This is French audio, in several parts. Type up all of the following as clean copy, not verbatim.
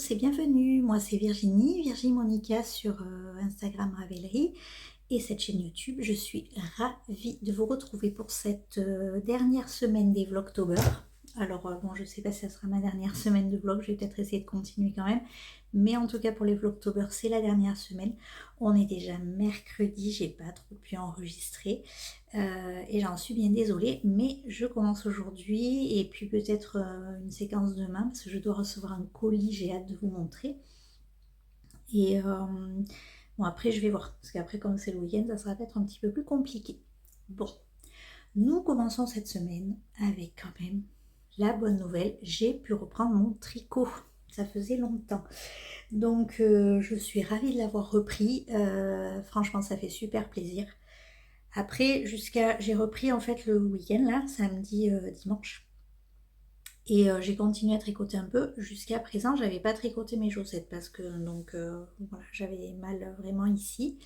tous et bienvenue, moi c'est Virginie Monica sur Instagram Ravelry et cette chaîne YouTube. Je suis ravie de vous retrouver pour cette dernière semaine des Vlogtober. Alors bon, je sais pas si ça sera ma dernière semaine de vlog, je vais peut-être essayer de continuer quand même. Mais en tout cas pour les Vlogtober, c'est la dernière semaine. On est déjà mercredi, j'ai pas trop pu enregistrer. Et j'en suis bien désolée, mais je commence aujourd'hui et puis peut-être une séquence demain parce que je dois recevoir un colis, j'ai hâte de vous montrer. Et bon, après je vais voir, parce qu'après comme c'est le week-end, ça sera peut-être un petit peu plus compliqué. Bon, nous commençons cette semaine avec quand même la bonne nouvelle, j'ai pu reprendre mon tricot. Ça faisait longtemps. Donc je suis ravie de l'avoir repris. Franchement, ça fait super plaisir. Après, j'ai repris en fait le week-end là, samedi, dimanche. Et j'ai continué à tricoter un peu. Jusqu'à présent, j'avais pas tricoté mes chaussettes parce que donc voilà, j'avais mal vraiment ici.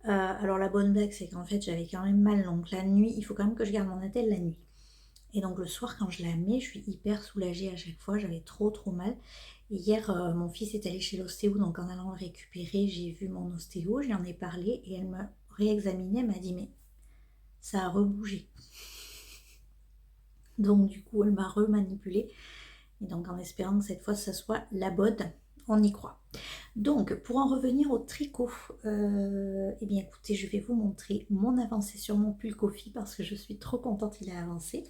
Alors la bonne blague, c'est qu'en fait, j'avais quand même mal. Donc la nuit, il faut quand même que je garde mon attelle la nuit. Et donc le soir, quand je la mets, je suis hyper soulagée à chaque fois. J'avais trop mal. Et hier, mon fils est allé chez l'ostéo, donc en allant le récupérer, j'ai vu mon ostéo, j'y en ai parlé et elle m'a réexaminé, elle m'a dit mais ça a rebougé. Donc du coup, elle m'a remanipulé. Et donc en espérant que cette fois, ça soit la bonne, on y croit. Donc pour en revenir au tricot, eh bien écoutez, je vais vous montrer mon avancée sur mon pull coffee parce que je suis trop contente, il a avancé.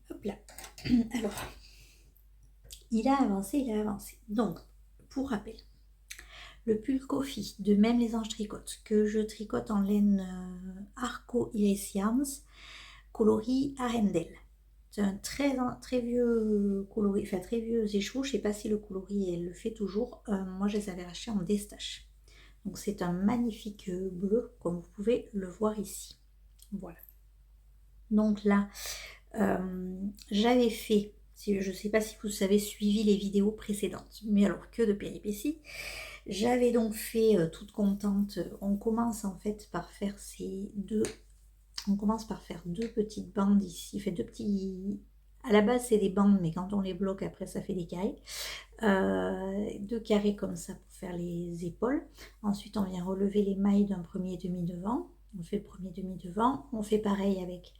Hop là. Alors, il a avancé. Donc, pour rappel, le pull coffee de Même les Anges tricotent, que je tricote en laine Arco Iris Yarns, coloris Arendelle. C'est un très vieux coloris, enfin très vieux échou. Je ne sais pas si le coloris elle le fait toujours. Moi, je les avais achetés en destache. Donc, c'est un magnifique bleu, comme vous pouvez le voir ici. Voilà. Donc là, j'avais fait, je ne sais pas si vous avez suivi les vidéos précédentes, mais alors que de péripéties. J'avais donc fait toute contente. On commence en fait par faire deux petites bandes ici, fait deux petits. À la base c'est des bandes, mais quand on les bloque après ça fait des carrés. Deux carrés comme ça pour faire les épaules. Ensuite on vient relever les mailles d'un premier demi-devant. On fait le premier demi-devant. On fait pareil avec.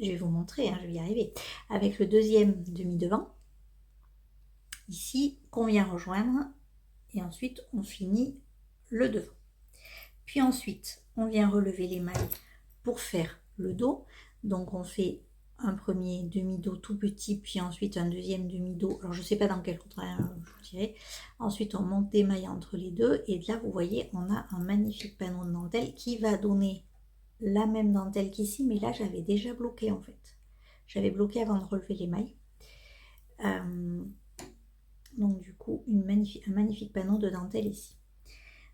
Je vais vous montrer, hein, je vais y arriver. Avec le deuxième demi-devant. Ici qu'on vient rejoindre. Et ensuite on finit le devant. Puis ensuite, on vient relever les mailles pour faire le dos. Donc on fait un premier demi-dos tout petit, puis ensuite un deuxième demi-dos. Alors je ne sais pas dans quel ordre, je vous dirai. Ensuite, on monte des mailles entre les deux. Et là, vous voyez, on a un magnifique panneau de dentelle qui va donner la même dentelle qu'ici. Mais là, j'avais déjà bloqué en fait. J'avais bloqué avant de relever les mailles. Donc du coup, un magnifique panneau de dentelle ici.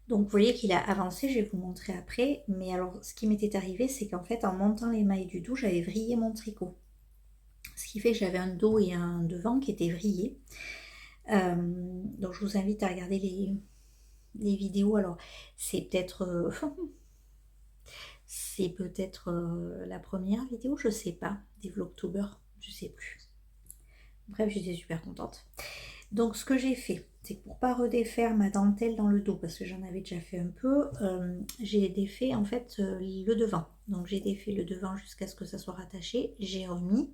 Donc vous voyez qu'il a avancé, je vais vous montrer après. Mais alors ce qui m'était arrivé, c'est qu'en fait en montant les mailles du dos, j'avais vrillé mon tricot. Ce qui fait que j'avais un dos et un devant qui étaient vrillés. Donc je vous invite à regarder les vidéos. Alors c'est peut-être la première vidéo, je sais pas, des Vlogtober, je sais plus. Bref, j'étais super contente. Donc ce que j'ai fait, c'est que pour pas redéfaire ma dentelle dans le dos, parce que j'en avais déjà fait un peu, j'ai défait en fait le devant. Donc j'ai défait le devant jusqu'à ce que ça soit rattaché. J'ai remis,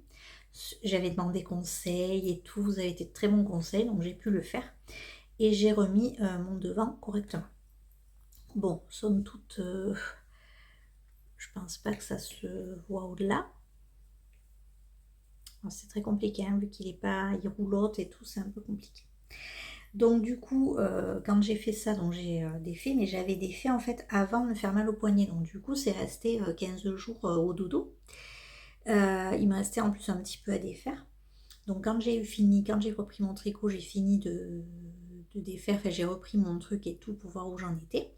j'avais demandé conseil et tout, vous avez été de très bons conseils, donc j'ai pu le faire. Et j'ai remis mon devant correctement. Bon, somme toute, je pense pas que ça se voit au-delà. C'est très compliqué, hein, vu qu'il est pas, il roulotte et tout, c'est un peu compliqué. Donc du coup, quand j'ai fait ça, donc j'ai défait, mais j'avais défait en fait avant de me faire mal au poignet. Donc du coup, c'est resté 15 jours au dodo. Il me restait en plus un petit peu à défaire. Donc quand j'ai repris mon tricot, j'ai fini de défaire. Enfin, j'ai repris mon truc et tout pour voir où j'en étais.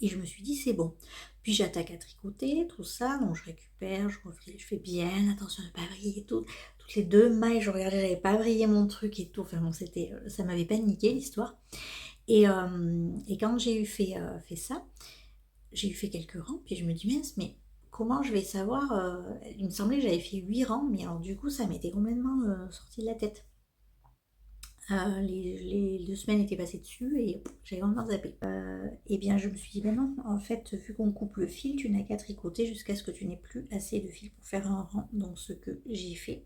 Et je me suis dit, c'est bon. Puis j'attaque à tricoter, tout ça. Donc je récupère, je fais bien attention de ne pas vriller et tout. Toutes les deux mailles, je regardais, j'avais pas vrillé mon truc et tout. Enfin bon, ça m'avait paniqué l'histoire. Et quand j'ai eu fait ça, j'ai eu fait quelques rangs. Puis je me dis, mince, mais comment je vais savoir Il me semblait que j'avais fait 8 rangs. Mais alors du coup, ça m'était complètement sorti de la tête. Les 2 semaines étaient passées dessus et j'avais complètement zappé. Et bien je me suis dit, ben non, en fait, vu qu'on coupe le fil, tu n'as qu'à tricoter jusqu'à ce que tu n'aies plus assez de fil pour faire un rang. Donc ce que j'ai fait,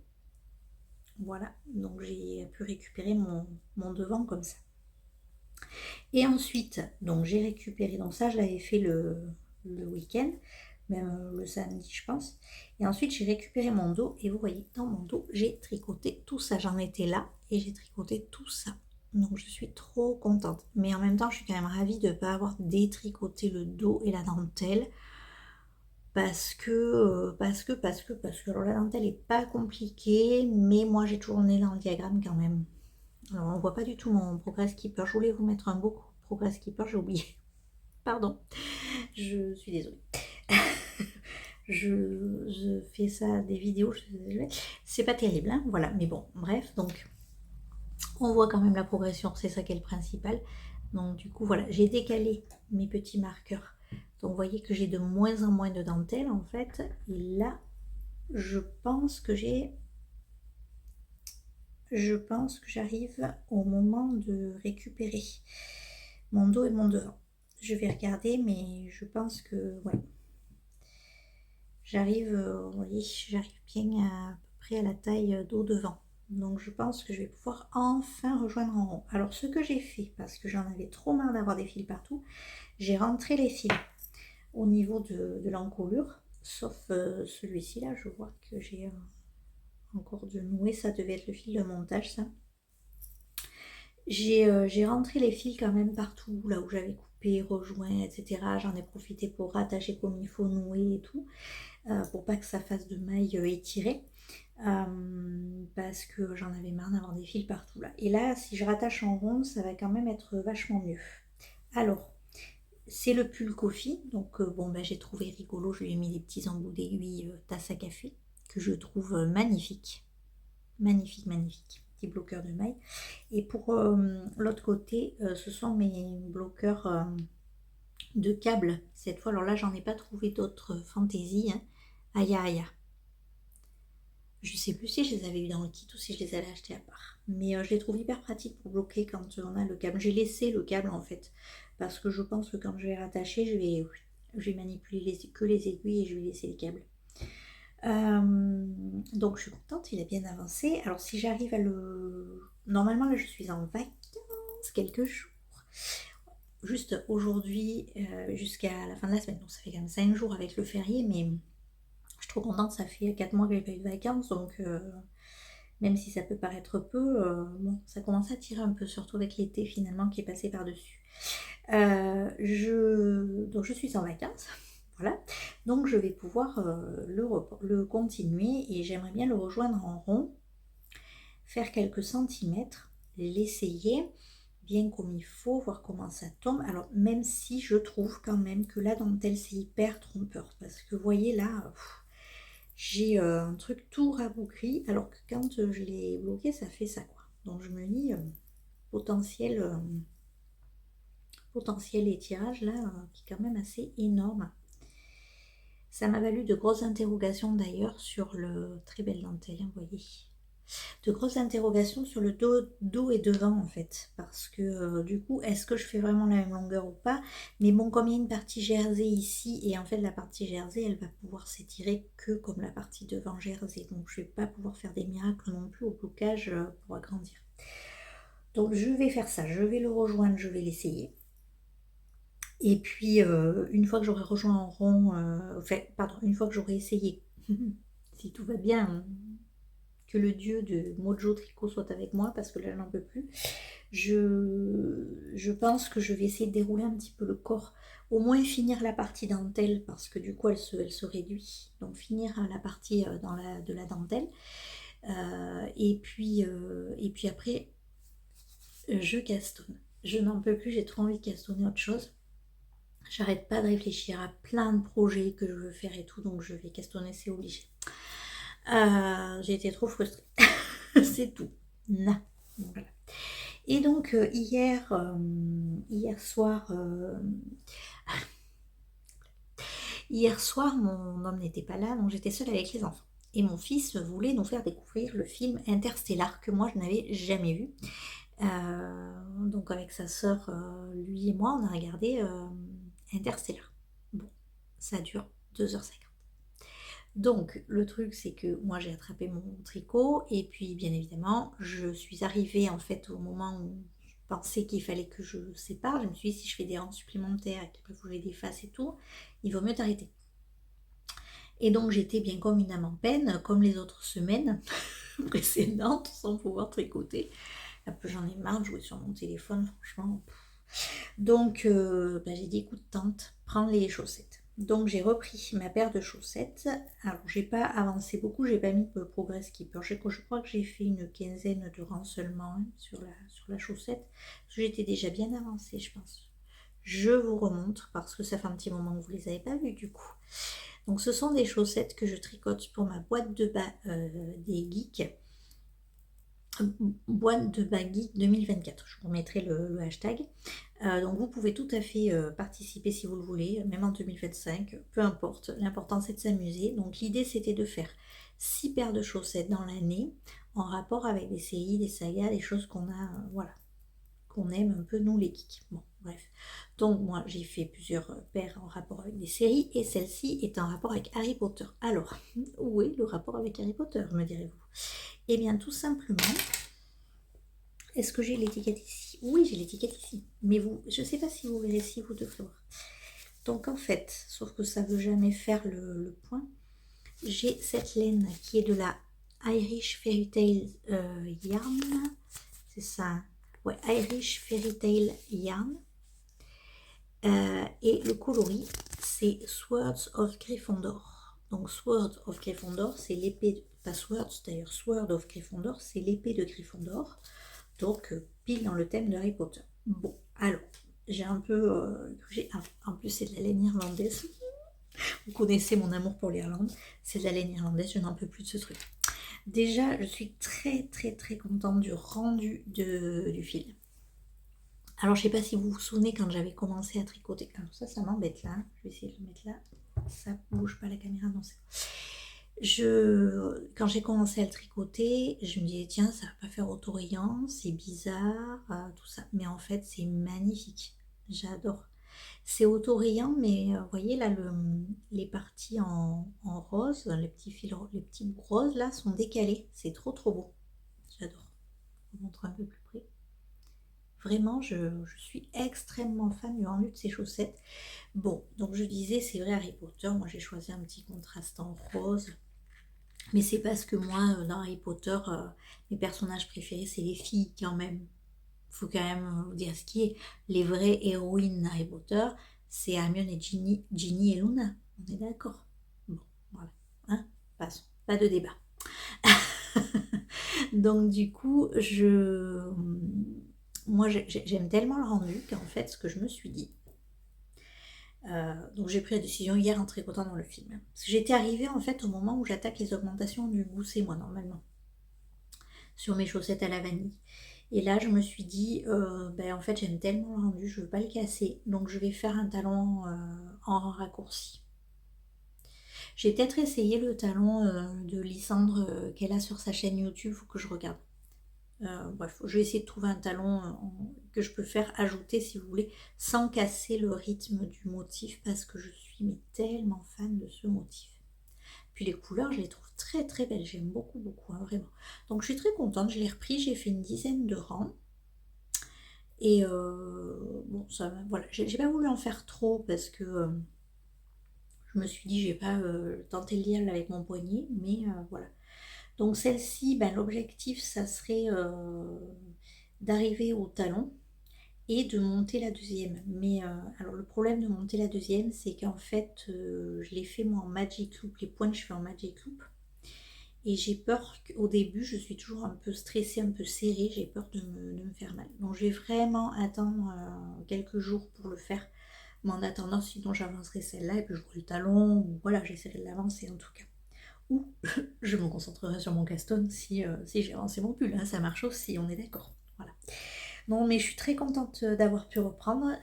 voilà, donc j'ai pu récupérer mon devant comme ça. Et ensuite, donc j'ai récupéré, donc ça je l'avais fait le week-end, même le samedi je pense. Et ensuite j'ai récupéré mon dos et vous voyez dans mon dos j'ai tricoté tout ça, j'en étais là et j'ai tricoté tout ça. Donc je suis trop contente. Mais en même temps je suis quand même ravie de ne pas avoir détricoté le dos et la dentelle. Parce que alors la dentelle est pas compliquée, mais moi j'ai toujours le nez dans le diagramme quand même. Alors on voit pas du tout mon Progress Keeper. Je voulais vous mettre un beau Progress Keeper, j'ai oublié. Pardon, je suis désolée. je fais ça des vidéos, c'est pas terrible, hein, voilà. Mais bon, bref, donc on voit quand même la progression, c'est ça qui est le principal. Donc du coup, voilà, j'ai décalé mes petits marqueurs. Donc vous voyez que j'ai de moins en moins de dentelle en fait. Et là, je pense que j'arrive au moment de récupérer mon dos et mon devant. Je vais regarder, mais je pense que ouais. J'arrive, vous voyez, j'arrive bien à peu près à la taille dos devant. Donc je pense que je vais pouvoir enfin rejoindre en rond. Alors ce que j'ai fait, parce que j'en avais trop marre d'avoir des fils partout, j'ai rentré les fils au niveau de l'encolure, sauf celui-ci là, je vois que j'ai encore de nouer, ça devait être le fil de montage ça. J'ai rentré les fils quand même partout, là où j'avais coupé, rejoint, etc. J'en ai profité pour rattacher comme il faut, nouer et tout, pour pas que ça fasse de mailles étirées. Parce que j'en avais marre d'avoir des fils partout là. Et là, si je rattache en rond, ça va quand même être vachement mieux. Alors, c'est le pull Kofi, donc bon, ben, j'ai trouvé rigolo, je lui ai mis des petits embouts d'aiguille tasse à café, que je trouve magnifique. Magnifique, magnifique. Petit bloqueur de mailles. Et pour l'autre côté, ce sont mes bloqueurs de câbles. Cette fois, alors là, j'en ai pas trouvé d'autres fantaisie. Hein. Aya Aya. Je sais plus si je les avais eu dans le kit ou si je les avais achetés à part. Mais je les trouve hyper pratiques pour bloquer quand on a le câble. J'ai laissé le câble en fait. Parce que je pense que quand je vais rattacher, je vais manipuler que les aiguilles et je vais laisser les câbles. Donc je suis contente, il a bien avancé. Alors si j'arrive à le... Normalement là je suis en vacances quelques jours. Juste aujourd'hui jusqu'à la fin de la semaine. Donc ça fait quand même 5 jours avec le férié, mais je suis trop contente, ça fait 4 mois que j'ai pas eu de vacances, donc même si ça peut paraître peu, bon, ça commence à tirer un peu, surtout avec l'été finalement qui est passé par-dessus. Donc je suis en vacances, voilà. Donc je vais pouvoir le continuer et j'aimerais bien le rejoindre en rond, faire quelques centimètres, l'essayer bien comme il faut, voir comment ça tombe. Alors même si je trouve quand même que la dentelle c'est hyper trompeur, parce que vous voyez là... j'ai un truc tout rabougri, alors que quand je l'ai bloqué, ça fait ça quoi. Donc je me dis, potentiel étirage là, qui est quand même assez énorme. Ça m'a valu de grosses interrogations d'ailleurs sur le... Très belle dentelle, hein, vous voyez. De grosses interrogations sur le dos et devant en fait. Parce que du coup, est-ce que je fais vraiment la même longueur ou pas? Mais bon, comme il y a une partie jersey ici, et en fait la partie jersey, elle va pouvoir s'étirer que comme la partie devant jersey. Donc je vais pas pouvoir faire des miracles non plus au blocage pour agrandir. Donc je vais faire ça, je vais le rejoindre, je vais l'essayer. Et puis une fois que j'aurai rejoint en rond, une fois que j'aurai essayé, si tout va bien, que le dieu de Mojo Tricot soit avec moi, parce que là j'en peux plus. Je pense que je vais essayer de dérouler un petit peu le corps, au moins finir la partie dentelle, parce que du coup elle se réduit. Donc finir la partie de la dentelle. Et puis après, je castonne. Je n'en peux plus, j'ai trop envie de castonner autre chose. J'arrête pas de réfléchir à plein de projets que je veux faire et tout, donc je vais castonner, c'est obligé. J'ai été trop frustrée. C'est tout. Non. Voilà. Et donc hier soir, mon homme n'était pas là, donc j'étais seule avec les enfants. Et mon fils voulait nous faire découvrir le film Interstellar que moi je n'avais jamais vu. Donc avec sa sœur, lui et moi, on a regardé Interstellar. Bon, ça dure 2h50. Donc le truc c'est que moi j'ai attrapé mon tricot et puis bien évidemment je suis arrivée en fait au moment où je pensais qu'il fallait que je sépare. Je me suis dit si je fais des rangs supplémentaires et qu'il faut que je les défasse et tout, il vaut mieux t'arrêter. Et donc j'étais bien comme une âme en peine, comme les autres semaines précédentes, sans pouvoir tricoter. Un peu j'en ai marre de jouer sur mon téléphone, franchement. Donc j'ai dit écoute tante, prends les chaussettes. Donc j'ai repris ma paire de chaussettes. Alors j'ai pas avancé beaucoup, j'ai pas mis le Progress Keeper. Je crois que j'ai fait une quinzaine de rangs seulement sur la chaussette. Parce que j'étais déjà bien avancée, je pense. Je vous remontre parce que ça fait un petit moment que vous les avez pas vues du coup. Donc ce sont des chaussettes que je tricote pour ma boîte de bas des geeks. Boîte de bas geek 2024. Je vous remettrai le hashtag. Donc vous pouvez tout à fait participer si vous le voulez, même en 2025, peu importe. L'important c'est de s'amuser. Donc l'idée c'était de faire 6 paires de chaussettes dans l'année en rapport avec des séries, des sagas, des choses qu'on a, voilà, qu'on aime un peu nous les geeks. Bon, bref. Donc moi j'ai fait plusieurs paires en rapport avec des séries et celle-ci est en rapport avec Harry Potter. Alors, où est le rapport avec Harry Potter, me direz-vous? Eh bien tout simplement, est-ce que j'ai l'étiquette ici? Oui, j'ai l'étiquette ici. Mais vous, je ne sais pas si vous verrez, si vous devrez voir. Donc en fait, sauf que ça ne veut jamais faire le point, j'ai cette laine qui est de la Irish Fairy Tale Yarn. C'est ça. Ouais, Irish Fairy Tale Yarn. Et le coloris, c'est Swords of Gryffondor. Donc Sword of Gryffondor, c'est l'épée, pas Swords d'ailleurs, Sword of Gryffondor, c'est l'épée de Gryffondor. Donc pile dans le thème de Harry Potter. Bon, alors, j'ai un peu... en plus c'est de la laine irlandaise. Vous connaissez mon amour pour l'Irlande. C'est de la laine irlandaise, je n'en peux plus de ce truc. Déjà, je suis très très très contente du rendu du fil. Alors, je sais pas si vous vous souvenez quand j'avais commencé à tricoter. Alors ça m'embête là. Je vais essayer de le mettre là. Ça bouge pas la caméra, non, c'est... Quand j'ai commencé à le tricoter, je me disais tiens ça va pas faire autorillant, c'est bizarre, tout ça. Mais en fait c'est magnifique, j'adore. C'est autorillant mais vous voyez là les parties en rose, les petits fils, les petits bouts roses là sont décalés, c'est trop trop beau. J'adore. Je vous montre un peu plus près. Vraiment je suis extrêmement fan du rendu de ces chaussettes. Bon donc je disais c'est vrai Harry Potter, moi j'ai choisi un petit contraste en rose. Mais c'est parce que moi, dans Harry Potter, mes personnages préférés, c'est les filles quand même. Faut quand même dire ce qui est. Les vraies héroïnes d'Harry Potter, c'est Hermione et Ginny et Luna. On est d'accord? Bon, voilà. Hein, passons. Pas de débat. Donc du coup, moi j'aime tellement le rendu qu'en fait, ce que je me suis dit, donc j'ai pris la décision hier en tricotant dans le film. Parce que j'étais arrivée en fait au moment où j'attaque les augmentations du gousset moi normalement. Sur mes chaussettes à la vanille. Et là je me suis dit, en fait j'aime tellement le rendu, je veux pas le casser. Donc je vais faire un talon en raccourci. J'ai peut-être essayé le talon de Lysandre qu'elle a sur sa chaîne YouTube, faut que je regarde. Bref, je vais essayer de trouver un talon que je peux faire ajouter si vous voulez, sans casser le rythme du motif, parce que je suis mais tellement fan de ce motif. Puis les couleurs, je les trouve très très belles, j'aime beaucoup beaucoup, hein, vraiment. Donc je suis très contente, je l'ai repris, j'ai fait une dizaine de rangs. Et bon, ça, voilà, j'ai pas voulu en faire trop parce que je me suis dit, j'ai pas tenté le diable avec mon poignet, mais voilà. Donc celle-ci, l'objectif, ça serait d'arriver au talon et de monter la deuxième. Mais alors le problème de monter la deuxième, c'est qu'en fait, je l'ai fait moi en Magic Loop, les pointes je fais en Magic Loop. Et j'ai peur qu'au début, je suis toujours un peu stressée, un peu serrée, j'ai peur de me faire mal. Donc je vais vraiment attendre quelques jours pour le faire. Mais en attendant, sinon j'avancerai celle-là et puis je vois le talon, ou voilà, j'essaierai de l'avancer en tout cas. Ou je me concentrerai sur mon caston si j'ai avancé mon pull, hein, ça marche aussi, on est d'accord. Voilà. Non mais je suis très contente d'avoir pu reprendre,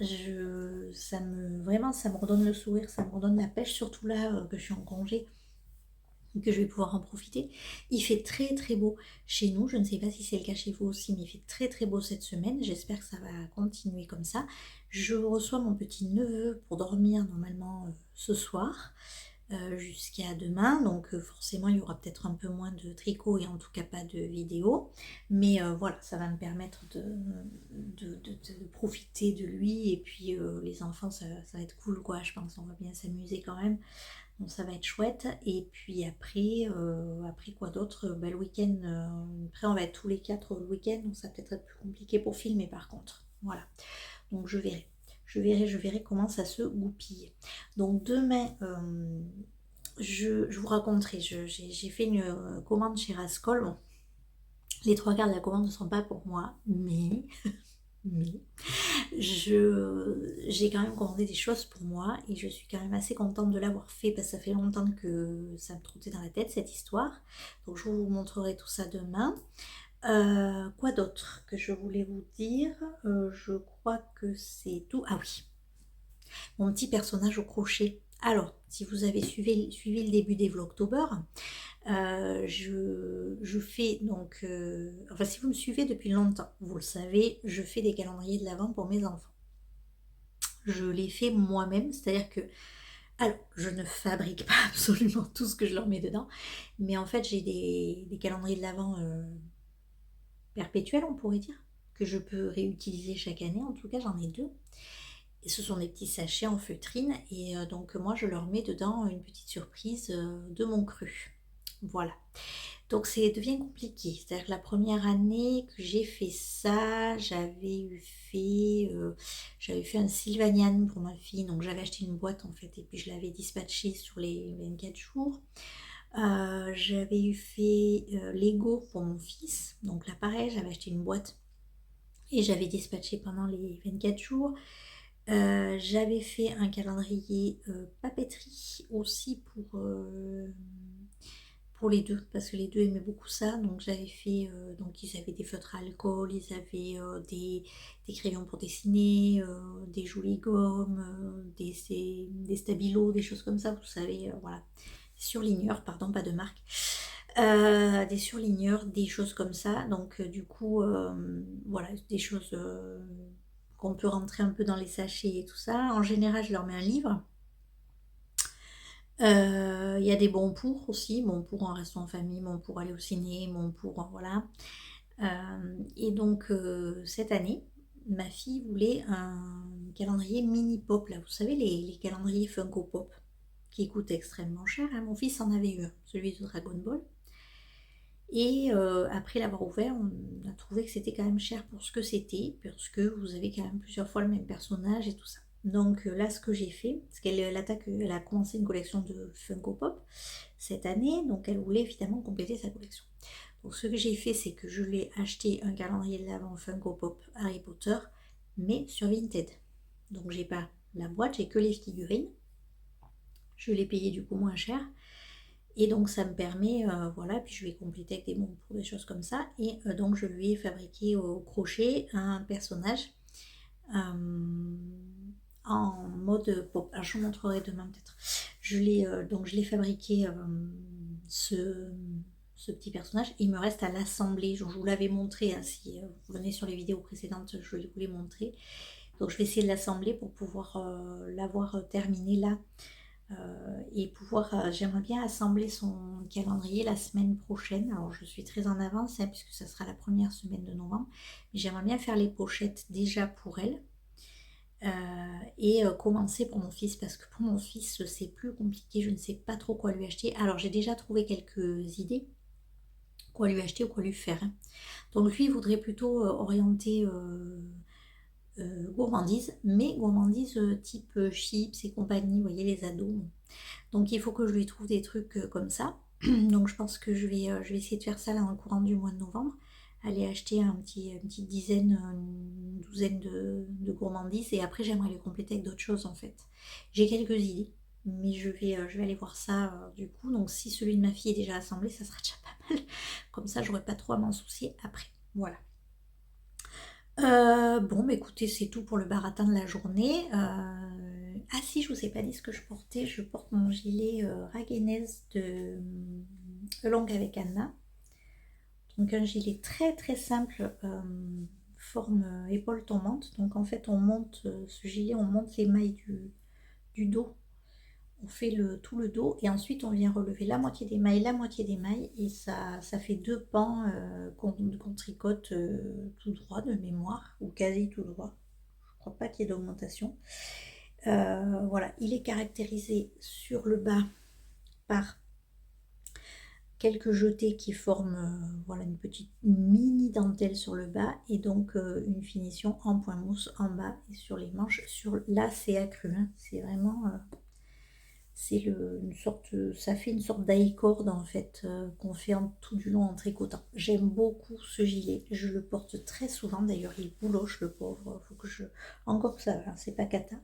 vraiment ça me redonne le sourire, ça me redonne la pêche, surtout là que je suis en congé. que je vais pouvoir en profiter. Il fait très très beau chez nous, je ne sais pas si c'est le cas chez vous aussi, mais il fait très très beau cette semaine, j'espère que ça va continuer comme ça. Je reçois mon petit neveu pour dormir normalement ce soir. Jusqu'à demain, donc forcément il y aura peut-être un peu moins de tricot et en tout cas pas de vidéo, mais voilà, ça va me permettre de profiter de lui, et puis les enfants ça va être cool quoi, je pense on va bien s'amuser quand même, donc ça va être chouette. Et puis après quoi d'autre, le week-end, après on va être tous les quatre le week-end, donc ça va peut-être être plus compliqué pour filmer par contre, voilà, donc je verrai. Je verrai comment ça se goupille. Donc demain, je vous raconterai, j'ai fait une commande chez Rascol. Bon, les trois quarts de la commande ne sont pas pour moi, mais j'ai quand même commandé des choses pour moi et je suis quand même assez contente de l'avoir fait parce que ça fait longtemps que ça me trottait dans la tête cette histoire. Donc je vous montrerai tout ça demain. Quoi d'autre que je voulais vous dire, je crois que c'est tout. Ah oui, mon petit personnage au crochet. Alors, si vous avez suivi le début des Vlogtober, je fais donc... enfin, si vous me suivez depuis longtemps, vous le savez, je fais des calendriers de l'Avent pour mes enfants. Je les fais moi-même, c'est-à-dire que... Alors, je ne fabrique pas absolument tout ce que je leur mets dedans, mais en fait, j'ai des calendriers de l'Avent perpétuels, on pourrait dire, que je peux réutiliser chaque année. En tout cas, j'en ai deux. Et ce sont des petits sachets en feutrine, et donc moi je leur mets dedans une petite surprise de mon cru. Voilà. Donc ça devient compliqué. C'est-à-dire que la première année que j'ai fait ça, j'avais fait un Sylvanian pour ma fille. Donc j'avais acheté une boîte en fait, et puis je l'avais dispatché sur les 24 jours. J'avais fait Lego pour mon fils. Donc là pareil, j'avais acheté une boîte et j'avais dispatché pendant les 24 jours. J'avais fait un calendrier papeterie aussi pour les deux, parce que les deux aimaient beaucoup ça. Donc j'avais fait, donc ils avaient des feutres à alcool, ils avaient des crayons pour dessiner, des jolies gommes, des stabilos, des choses comme ça, vous savez, voilà. Surligneurs, pardon, pas de marque. Des surligneurs, des choses comme ça. Donc du coup, voilà, des choses qu'on peut rentrer un peu dans les sachets et tout ça. En général, je leur mets un livre. Il y a des bons pour aussi, bons pour en restant en famille, bons pour aller au ciné, bons pour voilà. Et donc cette année, ma fille voulait un calendrier mini pop là, vous savez les calendriers Funko Pop qui coûtent extrêmement cher, hein. Mon fils en avait eu un, celui de Dragon Ball. Et après l'avoir ouvert, on a trouvé que c'était quand même cher pour ce que c'était, parce que vous avez quand même plusieurs fois le même personnage et tout ça. Donc là, ce que j'ai fait, parce elle a commencé une collection de Funko Pop cette année, donc elle voulait évidemment compléter sa collection. Donc ce que j'ai fait, c'est que je lui ai acheté un calendrier de l'Avent Funko Pop Harry Potter, mais sur Vinted. Donc j'ai pas la boîte, j'ai que les figurines. Je l'ai payé du coup moins cher. Et donc ça me permet, voilà, puis je vais compléter avec des bons pour des choses comme ça. Et donc je lui ai fabriqué au crochet un personnage en mode pop. Alors je vous montrerai demain peut-être. Donc je l'ai fabriqué ce petit personnage. Il me reste à l'assembler. Je vous l'avais montré, hein, si vous venez sur les vidéos précédentes, je vous l'ai montré. Donc je vais essayer de l'assembler pour pouvoir l'avoir terminé là. Et pouvoir, j'aimerais bien assembler son calendrier la semaine prochaine. Alors je suis très en avance, hein, puisque ça sera la première semaine de novembre, mais j'aimerais bien faire les pochettes déjà pour elle, et commencer pour mon fils, parce que pour mon fils c'est plus compliqué, je ne sais pas trop quoi lui acheter. Alors j'ai déjà trouvé quelques idées, quoi lui acheter ou quoi lui faire, hein. Donc lui il voudrait plutôt orienter gourmandise, mais gourmandise type chips et compagnie, vous voyez les ados. Donc il faut que je lui trouve des trucs comme ça. Donc je pense que je vais essayer de faire ça là dans le courant du mois de novembre. Aller acheter une petite dizaine, une douzaine de gourmandises. Et après j'aimerais les compléter avec d'autres choses en fait. J'ai quelques idées, mais je vais aller voir ça du coup. Donc si celui de ma fille est déjà assemblé, ça sera déjà pas mal. Comme ça j'aurai pas trop à m'en soucier après. Voilà. Bon, bah écoutez, c'est tout pour le baratin de la journée. Ah si, je vous ai pas dit ce que je portais. Je porte mon gilet Raguenez de Longue avec Anna. Donc un gilet très très simple, forme épaule tombante. Donc en fait on monte ce gilet, on monte les mailles du dos. On fait tout le dos et ensuite on vient relever la moitié des mailles et ça fait deux pans qu'on tricote tout droit de mémoire ou quasi tout droit. Je crois pas qu'il y ait d'augmentation. Voilà, il est caractérisé sur le bas par quelques jetés qui forment voilà, une petite mini dentelle sur le bas et donc une finition en point mousse en bas et sur les manches. Là c'est accru, hein. C'est vraiment une sorte, ça fait une sorte d'aïcorde en fait qu'on fait tout du long en tricotant. J'aime beaucoup ce gilet, je le porte très souvent d'ailleurs, il bouloche le pauvre, faut que encore que ça va, c'est pas cata,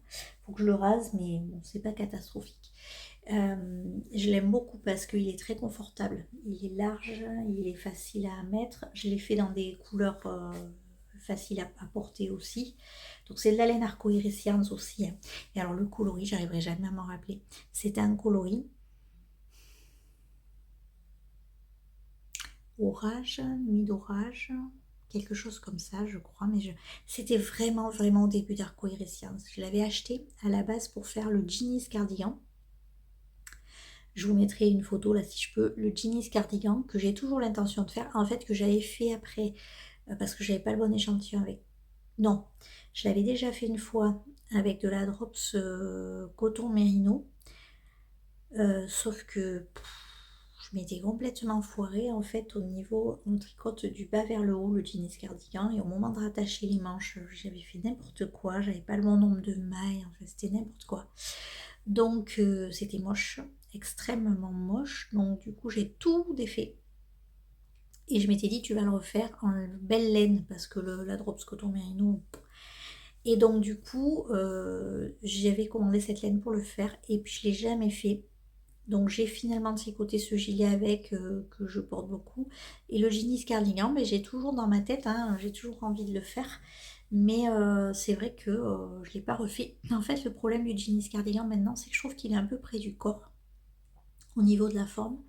faut que je le rase mais bon c'est pas catastrophique. Je l'aime beaucoup parce qu'il est très confortable, il est large, il est facile à mettre, je l'ai fait dans des couleurs faciles à porter aussi. Donc c'est de la laine Arcoiris aussi, hein. Et alors le coloris, j'arriverai jamais à m'en rappeler. C'était un coloris orage, nuit d'orage, quelque chose comme ça je crois, mais c'était vraiment vraiment au début d'Arcoiris. Je l'avais acheté à la base pour faire le jeans cardigan. Je vous mettrai une photo là si je peux, le jeans cardigan que j'ai toujours l'intention de faire, en fait que j'avais fait après parce que j'avais pas le bon échantillon avec. Non, je l'avais déjà fait une fois avec de la drops coton mérino, sauf que je m'étais complètement foirée en fait au niveau, on tricote du bas vers le haut le jeans cardigan et au moment de rattacher les manches j'avais fait n'importe quoi, j'avais pas le bon nombre de mailles, en fait c'était n'importe quoi. Donc c'était moche, extrêmement moche, donc du coup j'ai tout défait. Et je m'étais dit tu vas le refaire en belle laine parce que la drops coton mérino. Et donc du coup j'avais commandé cette laine pour le faire et puis je l'ai jamais fait. Donc j'ai finalement tricoté ce gilet avec que je porte beaucoup. Et le jeans cardigan, mais j'ai toujours dans ma tête, hein, j'ai toujours envie de le faire. Mais c'est vrai que je ne l'ai pas refait. En fait le problème du jeans cardigan maintenant c'est que je trouve qu'il est un peu près du corps au niveau de la forme.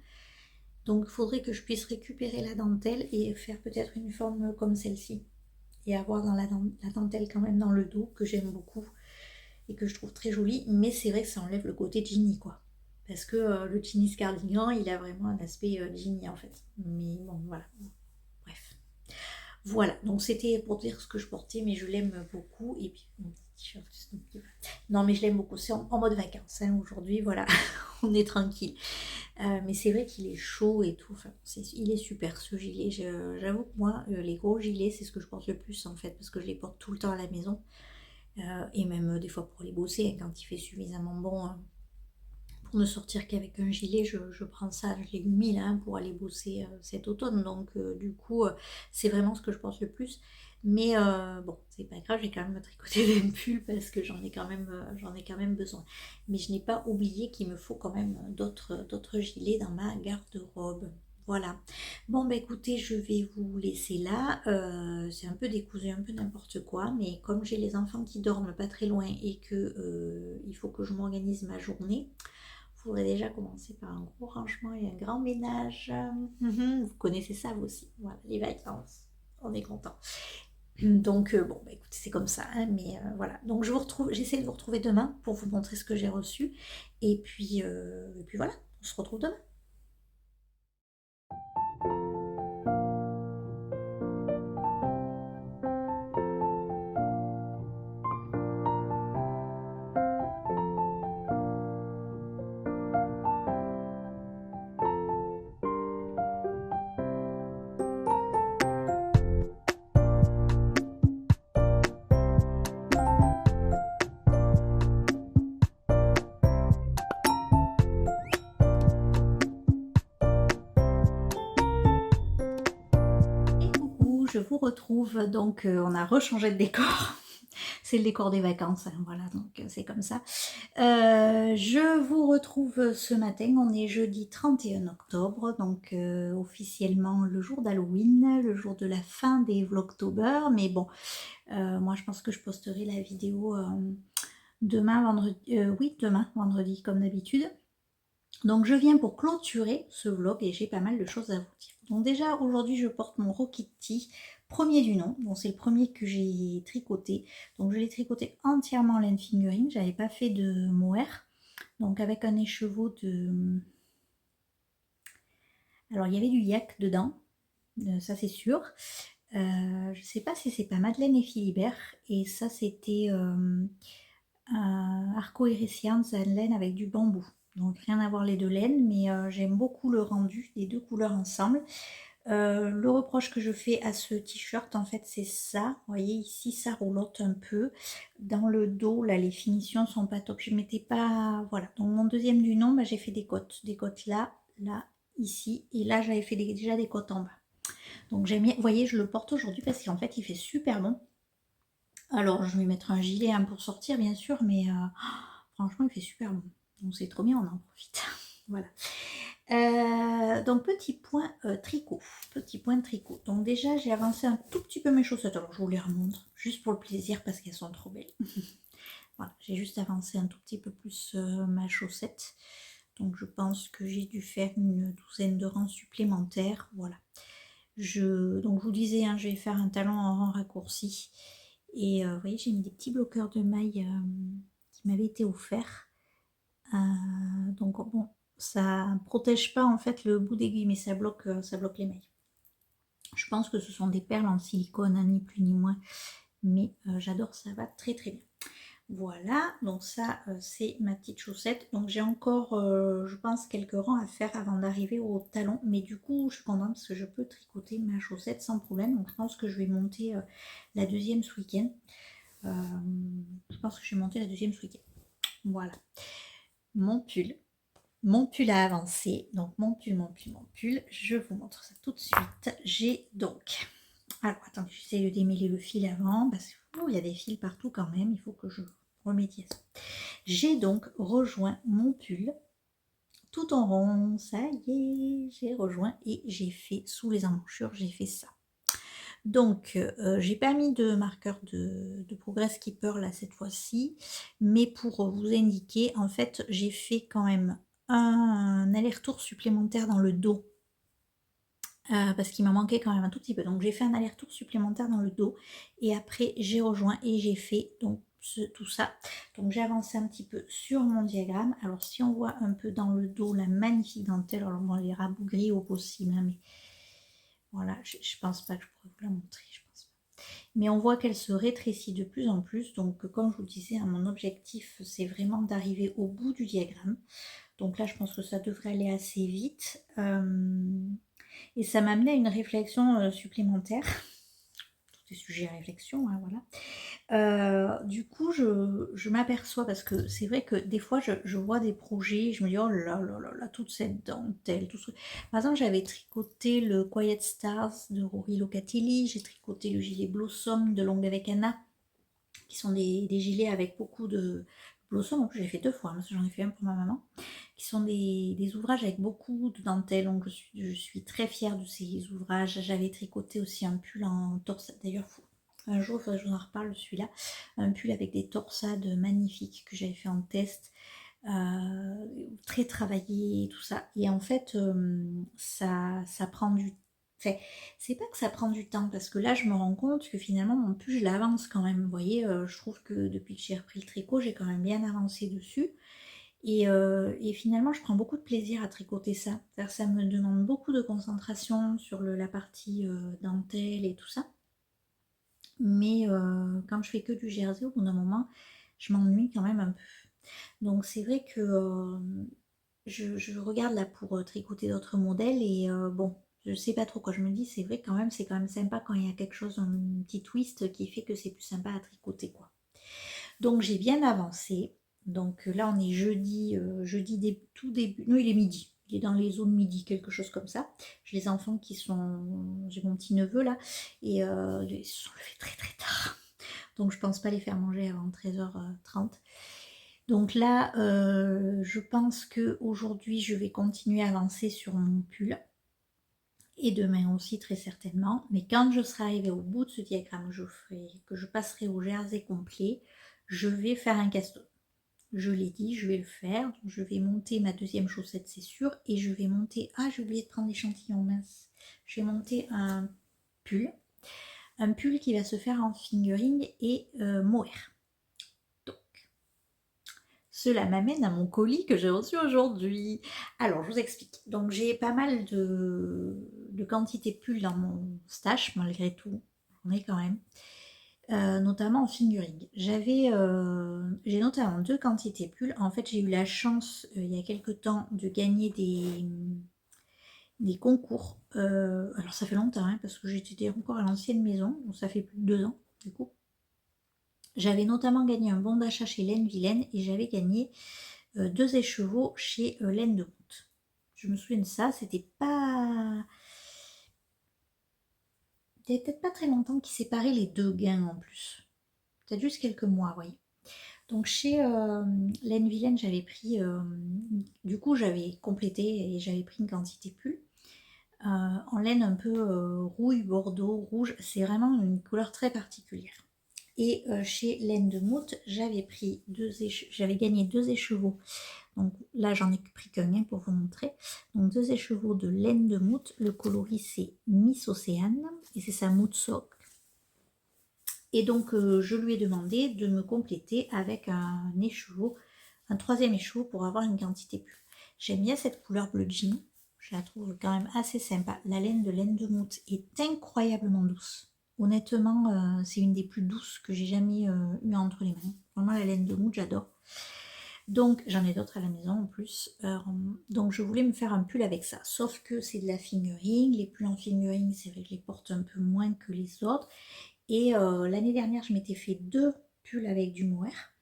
Donc il faudrait que je puisse récupérer la dentelle et faire peut-être une forme comme celle-ci. Et avoir dans la dentelle quand même dans le dos que j'aime beaucoup et que je trouve très jolie. Mais c'est vrai que ça enlève le côté jeany quoi. Parce que le jeans cardigan il a vraiment un aspect jeany en fait. Mais bon voilà. Bref. Voilà, donc c'était pour dire ce que je portais, mais je l'aime beaucoup. Et puis mon petit t-shirt Snoopy. Non mais je l'aime beaucoup, c'est en mode vacances hein, aujourd'hui, voilà, on est tranquille. Mais c'est vrai qu'il est chaud et tout, enfin, il est super ce gilet. J'avoue que moi, les gros gilets, c'est ce que je porte le plus en fait, parce que je les porte tout le temps à la maison. Et même des fois pour les bosser, hein, quand il fait suffisamment bon pour ne sortir qu'avec un gilet, je prends ça, je l'ai mis là pour aller bosser cet automne. Donc du coup, c'est vraiment ce que je porte le plus. Mais bon, c'est pas grave, j'ai quand même tricoté des pulls parce que j'en ai quand même besoin. Mais je n'ai pas oublié qu'il me faut quand même d'autres gilets dans ma garde-robe. Voilà. Bon bah écoutez, je vais vous laisser là. C'est un peu décousu, un peu n'importe quoi, mais comme j'ai les enfants qui dorment pas très loin et que il faut que je m'organise ma journée, il faudrait déjà commencer par un gros rangement et un grand ménage. Vous connaissez ça vous aussi. Voilà, les vacances. On est content. Donc bon, bah, écoutez, c'est comme ça, hein, mais voilà. Donc j'essaie de vous retrouver demain pour vous montrer ce que j'ai reçu. Et puis voilà, on se retrouve demain. Et coucou, je vous retrouve. Donc on a rechangé de décor. C'est le décor des vacances, hein, voilà, donc c'est comme ça. Je vous retrouve ce matin, on est jeudi 31 octobre, donc officiellement le jour d'Halloween, le jour de la fin des Vlogtober, mais bon, moi je pense que je posterai la vidéo demain vendredi, oui demain vendredi comme d'habitude. Donc je viens pour clôturer ce vlog et j'ai pas mal de choses à vous dire. Donc déjà aujourd'hui je porte mon Rokiti, premier du nom. Donc c'est le premier que j'ai tricoté. Donc je l'ai tricoté entièrement en laine fingering, j'avais pas fait de mohair. Donc avec un écheveau de... Alors il y avait du yak dedans, ça c'est sûr. Je sais pas si c'est pas Madeleine et Philibert. Et ça c'était un Arco-Iris laine avec du bambou. Donc rien à voir les deux laines, mais j'aime beaucoup le rendu des deux couleurs ensemble. Le reproche que je fais à ce t-shirt, en fait, c'est ça. Vous voyez, ici, ça roulotte un peu. Dans le dos, là, les finitions sont pas top. Je mettais pas... Voilà. Donc, mon deuxième du nom, bah, j'ai fait des côtes. Des côtes là, là, ici. Et là, j'avais fait déjà des côtes en bas. Donc, j'aime bien... Vous voyez, je le porte aujourd'hui parce qu'en fait, il fait super bon. Alors, je vais mettre un gilet hein, pour sortir, bien sûr, mais franchement, il fait super bon. Donc, c'est trop bien, on en profite. Voilà. Donc petit point tricot, petit point de tricot. Donc déjà j'ai avancé un tout petit peu mes chaussettes. Alors je vous les remontre juste pour le plaisir parce qu'elles sont trop belles. Voilà, j'ai juste avancé un tout petit peu plus ma chaussette. Donc je pense que j'ai dû faire une douzaine de rangs supplémentaires. Voilà. Donc je vous disais, hein, je vais faire un talon en rang raccourci. Et vous voyez, j'ai mis des petits bloqueurs de mailles qui m'avaient été offerts. Donc bon, ça protège pas en fait le bout d'aiguille, mais ça bloque les mailles. Je pense que ce sont des perles en silicone, hein, ni plus ni moins, mais j'adore, ça va très très bien. Voilà, donc ça c'est ma petite chaussette. Donc j'ai encore, je pense, quelques rangs à faire avant d'arriver au talon, mais du coup je suis contente parce que je peux tricoter ma chaussette sans problème. Donc je pense que je vais monter la deuxième ce week-end. Je pense que je vais monter la deuxième ce week-end. Voilà. Mon pull a avancé. Donc mon pull, je vous montre ça tout de suite. J'ai donc... Alors attendez, j'essaie de démêler le fil avant parce qu'il y a des fils partout quand même. Il faut que je remédie à ça. J'ai donc rejoint mon pull tout en rond. Ça y est, j'ai rejoint et j'ai fait sous les emmanchures, j'ai fait ça. Donc, j'ai pas mis de marqueur de Progress Keeper là cette fois-ci, mais pour vous indiquer, en fait, j'ai fait quand même un aller-retour supplémentaire dans le dos, parce qu'il m'a manqué quand même un tout petit peu. Donc, j'ai fait un aller-retour supplémentaire dans le dos, et après, j'ai rejoint et j'ai fait donc tout ça. Donc, j'ai avancé un petit peu sur mon diagramme. Alors, si on voit un peu dans le dos la magnifique dentelle, alors bon, elle est rabougrie au possible, hein, mais voilà, je pense pas que je pourrais vous la montrer, je pense pas. Mais on voit qu'elle se rétrécit de plus en plus. Donc comme je vous le disais, hein, mon objectif c'est vraiment d'arriver au bout du diagramme. Donc là je pense que ça devrait aller assez vite. Et ça m'a amené à une réflexion supplémentaire. Tout est sujet à réflexion, hein, voilà. Du coup, je m'aperçois, parce que c'est vrai que des fois, je vois des projets, je me dis, oh là là là là, toute cette dentelle, tout ce... Par exemple, j'avais tricoté le Quiet Stars de Rory Locatelli, j'ai tricoté le gilet Blossom de Longue avec Anna, qui sont des gilets avec beaucoup de Blossom, en plus j'ai fait 2 fois, parce que j'en ai fait un pour ma maman, qui sont des ouvrages avec beaucoup de dentelle, donc je suis très fière de ces ouvrages. J'avais tricoté aussi un pull en torse, d'ailleurs, un jour, il faudrait que je vous en reparle celui-là. Un pull avec des torsades magnifiques que j'avais fait en test. Très travaillé, tout ça. Et en fait, ça prend du temps. C'est pas que ça prend du temps, parce que là, je me rends compte que finalement, mon pull, je l'avance quand même. Vous voyez, je trouve que depuis que j'ai repris le tricot, j'ai quand même bien avancé dessus. Et finalement, je prends beaucoup de plaisir à tricoter ça. Ça me demande beaucoup de concentration sur la partie dentelle et tout ça. Mais quand je fais que du jersey, au bout d'un moment, je m'ennuie quand même un peu. Donc c'est vrai que je regarde là pour tricoter d'autres modèles et bon, je sais pas trop quoi. Je me dis, c'est vrai quand même, c'est quand même sympa quand il y a quelque chose, un petit twist qui fait que c'est plus sympa à tricoter quoi. Donc j'ai bien avancé. Donc là on est jeudi, tout début, non il est midi. Il est dans les zones midi, quelque chose comme ça. J'ai les enfants qui sont... J'ai mon petit neveu là. Et ils se sont levés très très tard. Donc je pense pas les faire manger avant 13h30. Donc là, je pense que aujourd'hui je vais continuer à avancer sur mon pull. Et demain aussi très certainement. Mais quand je serai arrivée au bout de ce diagramme, que je passerai au jersey complet, je vais faire un casse-tête. Je l'ai dit, je vais le faire. Donc, je vais monter ma deuxième chaussette, c'est sûr. Et je vais monter... Ah, j'ai oublié de prendre l'échantillon, mince. Je vais monter un pull. Un pull qui va se faire en fingering et mohair. Donc, cela m'amène à mon colis que j'ai reçu aujourd'hui. Alors, je vous explique. Donc, j'ai pas mal de quantité de pulls dans mon stash, malgré tout. J'en ai quand même. Notamment en fingering. J'ai notamment 2 quantités pulls. En fait, j'ai eu la chance, il y a quelques temps, de gagner des concours. Alors, ça fait longtemps, hein, parce que j'étais encore à l'ancienne maison, donc ça fait plus de 2 ans, du coup. J'avais notamment gagné un bon d'achat chez Laine Vilaine et j'avais gagné 2 écheveaux chez Laine de Moute. Je me souviens de ça, c'était peut-être pas très longtemps qui séparait les 2 gains en plus. Peut-être juste quelques mois, vous voyez. Donc chez Laine Vilaine, j'avais pris, du coup j'avais complété et j'avais pris une quantité pull. En laine un peu rouille, bordeaux, rouge, c'est vraiment une couleur très particulière. Et chez Laine de Moute, j'avais gagné 2 écheveaux. Donc là j'en ai pris qu'un pour vous montrer. Donc 2 écheveaux de Laine de Moute, le coloris c'est Miss Océane et c'est sa Moute Sock. Et donc je lui ai demandé de me compléter avec un écheveau, un 3e écheveau pour avoir une quantité plus. J'aime bien cette couleur bleu jean, je la trouve quand même assez sympa. La laine de Moute est incroyablement douce. Honnêtement, c'est une des plus douces que j'ai jamais eu entre les mains. Vraiment la laine de Moute, j'adore. Donc j'en ai d'autres à la maison en plus. Donc je voulais me faire un pull avec ça. Sauf que c'est de la fingering. Les pulls en fingering, c'est vrai que je les porte un peu moins que les autres. Et l'année dernière, je m'étais fait 2 pulls avec du mohair.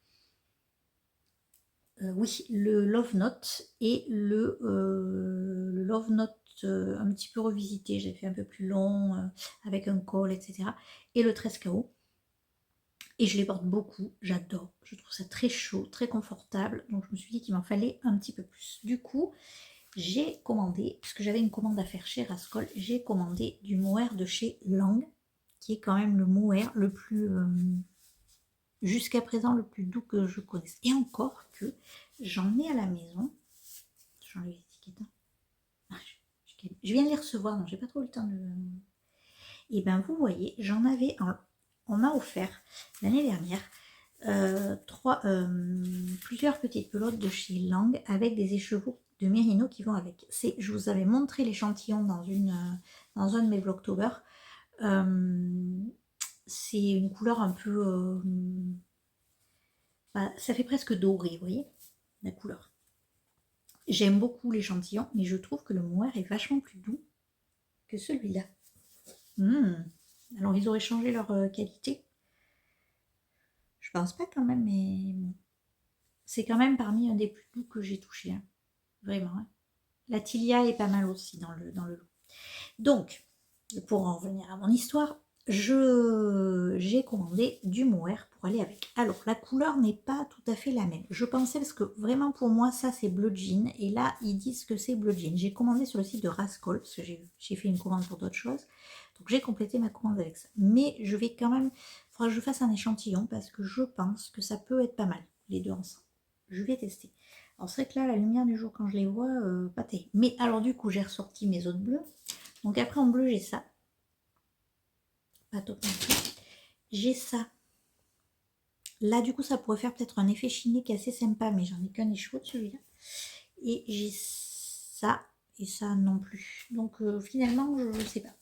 Oui, le Love Note et le Love Note un petit peu revisité. J'ai fait un peu plus long, avec un col, etc. Et le 13KO. Et je les porte beaucoup, j'adore. Je trouve ça très chaud, très confortable. Donc je me suis dit qu'il m'en fallait un petit peu plus. Du coup, j'ai commandé, puisque j'avais une commande à faire chez Rascol, j'ai commandé du mohair de chez Lang, qui est quand même le mohair le plus... jusqu'à présent le plus doux que je connaisse. Et encore que j'en ai à la maison. J'enlève l'étiquette. Je viens de les recevoir, donc j'ai pas trop le temps de... Et ben vous voyez, on m'a offert l'année dernière plusieurs petites pelotes de chez Lang avec des écheveaux de mérino qui vont avec. Je vous avais montré l'échantillon dans un de mes Vlogtober. C'est une couleur un peu... ça fait presque doré, vous voyez, la couleur. J'aime beaucoup l'échantillon, mais je trouve que le mohair est vachement plus doux que celui-là. Alors, ils auraient changé leur qualité. Je pense pas quand même, mais bon. C'est quand même parmi un des plus doux que j'ai touché. Hein. Vraiment. Hein. La Tilia est pas mal aussi dans le lot. Donc, pour en revenir à mon histoire, j'ai commandé du mohair pour aller avec. Alors, la couleur n'est pas tout à fait la même. Je pensais, parce que vraiment pour moi, ça c'est bleu jean. Et là, ils disent que c'est bleu jean. J'ai commandé sur le site de Rascol, parce que j'ai fait une commande pour d'autres choses. Donc, j'ai complété ma commande avec ça. Mais je vais quand même... Il faudra que je fasse un échantillon, parce que je pense que ça peut être pas mal, les deux ensemble. Je vais tester. Alors, c'est vrai que là, la lumière du jour, quand je les vois, pas terrible. Mais alors, du coup, j'ai ressorti mes autres bleus. Donc, après, en bleu, j'ai ça. Pas top non plus. J'ai ça. Là, du coup, ça pourrait faire peut-être un effet chiné qui est assez sympa, mais j'en ai qu'un écheveau de celui-là. Et j'ai ça, et ça non plus. Donc, finalement, je ne sais pas.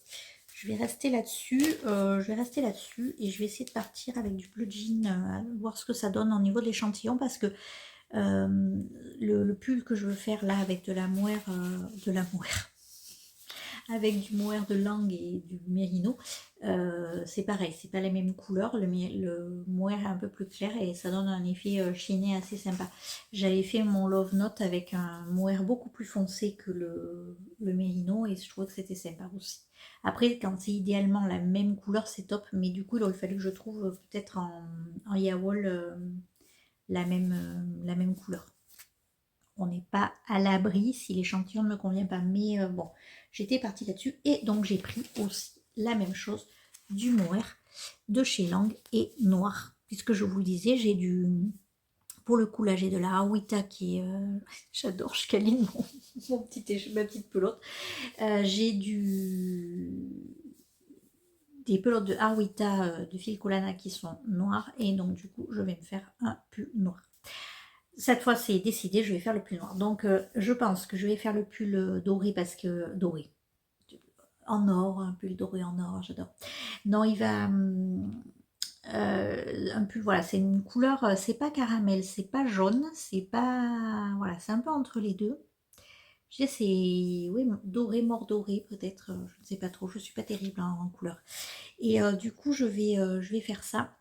Je vais rester là-dessus. Et je vais essayer de partir avec du bleu jean, voir ce que ça donne au niveau de l'échantillon, parce que le pull que je veux faire là avec de la mohair, avec du mohair de Lang et du mérino, c'est pareil, c'est pas la même couleur. Le mohair est un peu plus clair et ça donne un effet chiné assez sympa. J'avais fait mon Love Note avec un mohair beaucoup plus foncé que le mérino et je trouvais que c'était sympa aussi. Après, quand c'est idéalement la même couleur, c'est top, mais du coup, il aurait fallu que je trouve peut-être en Yawol la même couleur. On n'est pas à l'abri si l'échantillon ne me convient pas, mais bon, j'étais partie là-dessus et donc j'ai pris aussi la même chose, du mohair de chez Lang et noir, puisque je vous le disais, j'ai du pour le coup, là, j'ai de la Awita qui est... j'adore, je câline ma petite pelote. J'ai des pelotes de Awita de Filcolana qui sont noires. Et donc, du coup, je vais me faire un pull noir. Cette fois, c'est décidé, je vais faire le pull noir. Donc, je pense que je vais faire le pull doré parce que... Doré. En or, un pull doré en or, j'adore. Non, il va... un pull, voilà, c'est une couleur, c'est pas caramel, c'est pas jaune, c'est pas... Voilà, c'est un peu entre les deux. Je sais, c'est... Oui, doré, mort doré, peut-être, je ne sais pas trop, je suis pas terrible en couleur. Et du coup, je vais faire ça.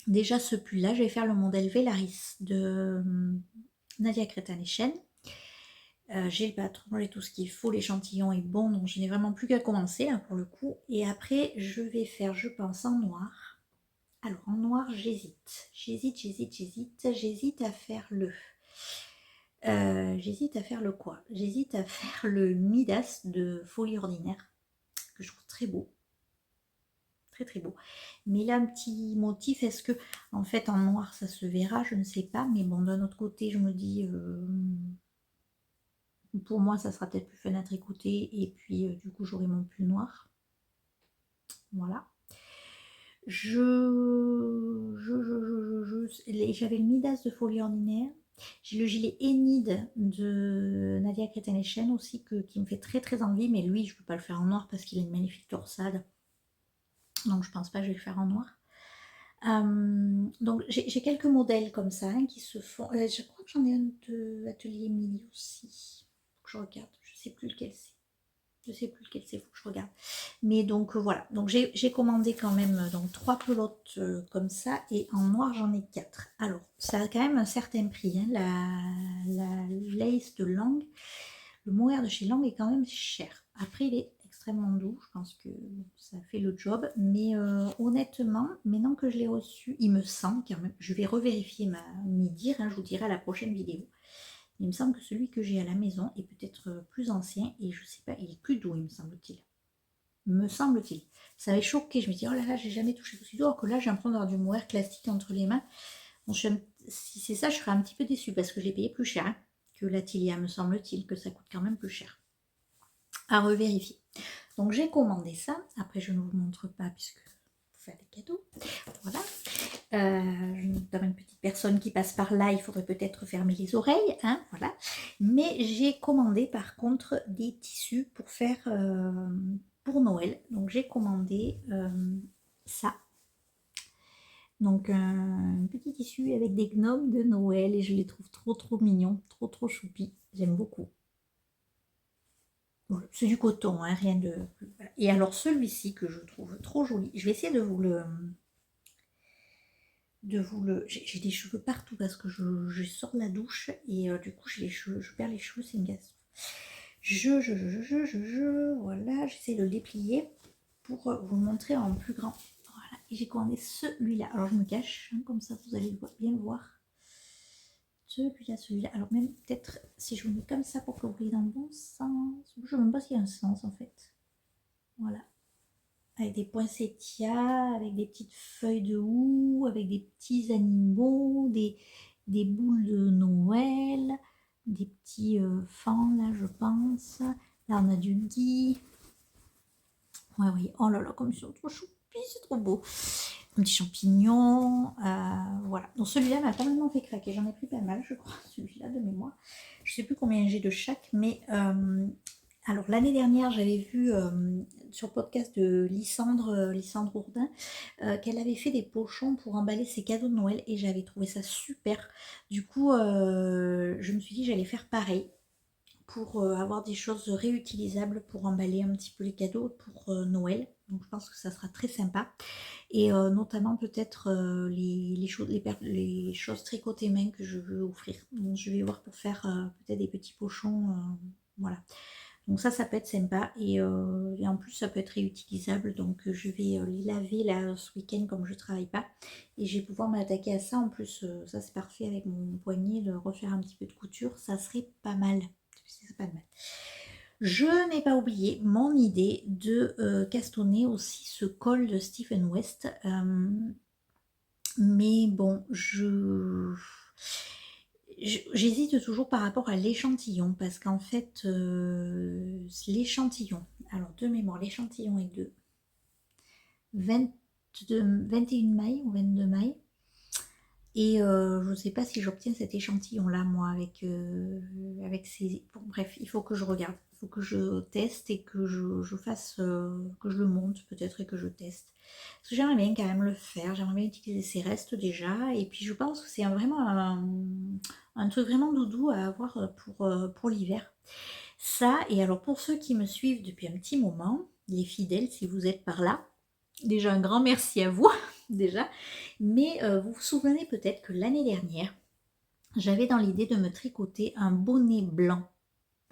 Déjà, ce pull-là, je vais faire le modèle Velaris de Nadia Crétin-Lechen. J'ai le patron, j'ai tout ce qu'il faut, l'échantillon est bon, donc je n'ai vraiment plus qu'à commencer là pour le coup. Et après, je vais faire, je pense, en noir. Alors en noir, j'hésite à faire le... j'hésite à faire le quoi? J'hésite à faire le Midas de Folie Ordinaire, que je trouve très beau. Très très beau. Mais là, un petit motif, est-ce que, en fait, en noir, ça se verra? Je ne sais pas. Mais bon, d'un autre côté, je me dis... pour moi, ça sera peut-être plus fun à tricoter. Et puis, du coup, j'aurai mon pull noir. Voilà. J'avais le Midas de Folie Ordinaire. J'ai le gilet Enid de Nadia Crétin-Lechen aussi qui me fait très très envie. Mais lui, je ne peux pas le faire en noir parce qu'il a une magnifique torsade. Donc, je pense pas que je vais le faire en noir. Donc, j'ai quelques modèles comme ça qui se font. Je crois que j'en ai un de Atelier Midi aussi. Faut que je regarde. Je sais plus lequel c'est. Je sais plus lequel c'est, faut que je regarde. Mais donc voilà, donc j'ai commandé quand même donc 3 pelotes comme ça et en noir j'en ai 4. Alors ça a quand même un certain prix, hein. La lace de Lang, le mohair de chez Lang est quand même cher. Après il est extrêmement doux, je pense que ça fait le job, mais honnêtement, maintenant que je l'ai reçu, il me semble quand même, je vais revérifier mes dires, hein, je vous dirai à la prochaine vidéo. Il me semble que celui que j'ai à la maison est peut-être plus ancien et je sais pas, il est plus doux, il me semble-t-il. Me semble-t-il. Ça m'avait choqué, je me dis oh là là, j'ai jamais touché aussi doux, alors que là j'ai l'impression d'avoir du mohair classique entre les mains. Bon, si c'est ça, je serais un petit peu déçue parce que je l'ai payé plus cher, hein, que l'Atilia, me semble-t-il, que ça coûte quand même plus cher. À revérifier. Donc j'ai commandé ça. Après, je ne vous montre pas puisque vous faites des cadeaux. Voilà. Dans une petite personne qui passe par là, il faudrait peut-être fermer les oreilles, hein, voilà. Mais j'ai commandé par contre des tissus pour faire pour Noël. Donc j'ai commandé ça. Donc un petit tissu avec des gnomes de Noël et je les trouve trop trop mignons, trop trop choupis. J'aime beaucoup. Voilà, c'est du coton, hein, rien de... Et alors celui-ci que je trouve trop joli, je vais essayer de vous le... J'ai des cheveux partout parce que je sors de la douche et du coup j'ai les cheveux, je perds les cheveux, c'est une catastrophe. Voilà, j'essaie de le déplier pour vous le montrer en plus grand. Voilà, et j'ai commandé celui-là. Alors je me cache, hein, comme ça vous allez bien le voir. Celui-là. Alors même peut-être si je vous mets comme ça pour que vous voyez dans le bon sens. Je ne sais même pas s'il y a un sens en fait. Voilà. Avec des poinsettias, avec des petites feuilles de houx, avec des petits animaux, des boules de Noël, des petits fans là je pense. Là on a du gui. Ouais oui, oh là là comme ils sont trop choupis, c'est trop beau. Un petit champignon, voilà. Donc celui-là m'a complètement fait craquer, j'en ai pris pas mal je crois, celui-là de mémoire. Je sais plus combien j'ai de chaque, mais... alors l'année dernière j'avais vu sur le podcast de Lysandre Ourdin qu'elle avait fait des pochons pour emballer ses cadeaux de Noël et j'avais trouvé ça super. Du coup je me suis dit j'allais faire pareil pour avoir des choses réutilisables pour emballer un petit peu les cadeaux pour Noël. Donc je pense que ça sera très sympa. Et notamment peut-être les choses tricotées main que je veux offrir. Donc je vais voir pour faire peut-être des petits pochons. Voilà. Donc ça peut être sympa et en plus ça peut être réutilisable. Donc je vais les laver là ce week-end comme je travaille pas. Et je vais pouvoir m'attaquer à ça. En plus ça c'est parfait avec mon poignet de refaire un petit peu de couture. Ça serait pas mal. C'est pas mal. Je n'ai pas oublié mon idée de castonner aussi ce col de Stephen West. Mais bon, J'hésite toujours par rapport à l'échantillon, parce qu'en fait, l'échantillon, alors de mémoire, l'échantillon est de 21 mai ou 22 mai. Et je ne sais pas si j'obtiens cet échantillon-là, moi, avec ces... Bon, bref, il faut que je regarde. Il faut que je teste et que je fasse... que je le monte peut-être et que je teste. Parce que j'aimerais bien quand même le faire. J'aimerais bien utiliser ces restes déjà. Et puis je pense que c'est vraiment un truc vraiment doudou à avoir pour l'hiver. Ça, et alors pour ceux qui me suivent depuis un petit moment, les fidèles, si vous êtes par là, déjà un grand merci à vous, déjà. Mais vous vous souvenez peut-être que l'année dernière, j'avais dans l'idée de me tricoter un bonnet blanc.